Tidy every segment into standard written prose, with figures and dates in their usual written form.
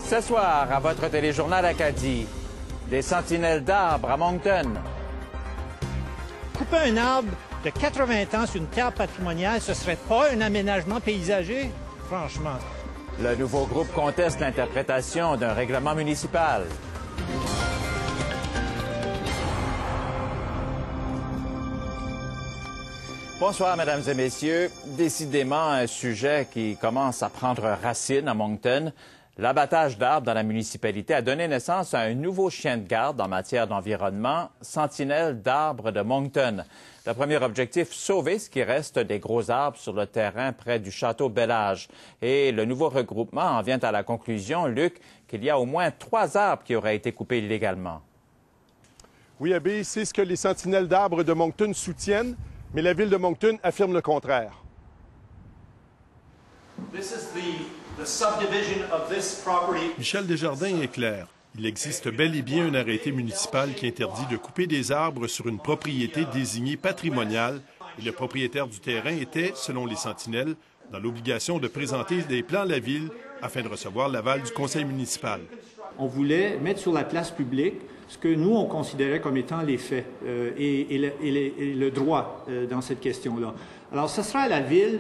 Ce soir, à votre téléjournal Acadie, des sentinelles d'arbres à Moncton. Couper un arbre de 80 ans sur une terre patrimoniale, ce serait pas un aménagement paysager? Franchement. Le nouveau groupe conteste l'interprétation d'un règlement municipal. Bonsoir, mesdames et messieurs. Décidément, un sujet qui commence à prendre racine à Moncton. L'abattage d'arbres dans la municipalité a donné naissance à un nouveau chien de garde en matière d'environnement, Sentinelle d'arbres de Moncton. Le premier objectif, sauver ce qui reste des gros arbres sur le terrain près du château Bel-Âge. Et le nouveau regroupement en vient à la conclusion, Luc, qu'il y a au moins 3 arbres qui auraient été coupés illégalement. Oui, Abbé, c'est ce que les sentinelles d'arbres de Moncton soutiennent, mais la ville de Moncton affirme le contraire. Michel Desjardins est clair. Il existe bel et bien un arrêté municipal qui interdit de couper des arbres sur une propriété désignée patrimoniale et le propriétaire du terrain était, selon les sentinelles, dans l'obligation de présenter des plans à la ville afin de recevoir l'aval du conseil municipal. On voulait mettre sur la place publique ce que nous, on considérait comme étant les faits et le droit dans cette question-là. Alors, ce sera à la ville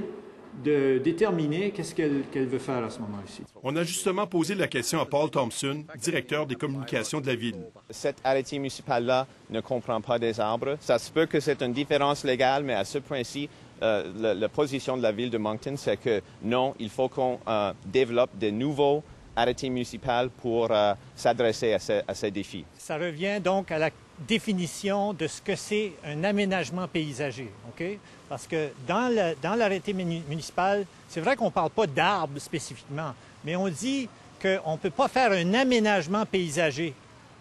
de déterminer qu'est-ce qu'elle veut faire à ce moment-ci. On a justement posé la question à Paul Thompson, directeur des communications de la ville. Cet arrêté municipal-là ne comprend pas des arbres. Ça se peut que c'est une différence légale, mais à ce point-ci, la position de la ville de Moncton, c'est que non, il faut qu'on développe de nouveaux arrêtés municipaux pour s'adresser à ces défis. Ça revient donc à la définition de ce que c'est un aménagement paysager, OK? Parce que dans l'arrêté municipal, c'est vrai qu'on ne parle pas d'arbres spécifiquement, mais on dit qu'on ne peut pas faire un aménagement paysager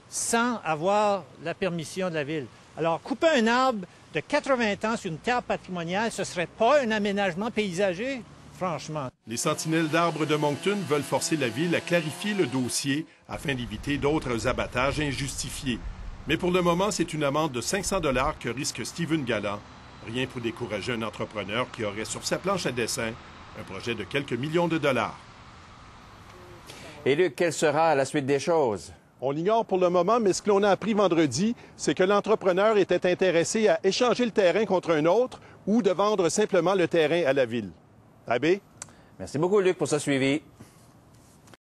sans avoir la permission de la ville. Alors, couper un arbre de 80 ans sur une terre patrimoniale, ce ne serait pas un aménagement paysager? Franchement. Les sentinelles d'arbres de Moncton veulent forcer la ville à clarifier le dossier afin d'éviter d'autres abattages injustifiés. Mais pour le moment, c'est une amende de 500 $ que risque Steven Galland. Rien pour décourager un entrepreneur qui aurait sur sa planche à dessin un projet de quelques millions de dollars. Et Luc, quelle sera la suite des choses? On l'ignore pour le moment, mais ce que l'on a appris vendredi, c'est que l'entrepreneur était intéressé à échanger le terrain contre un autre ou de vendre simplement le terrain à la ville. Abbé? Merci beaucoup, Luc, pour ce suivi.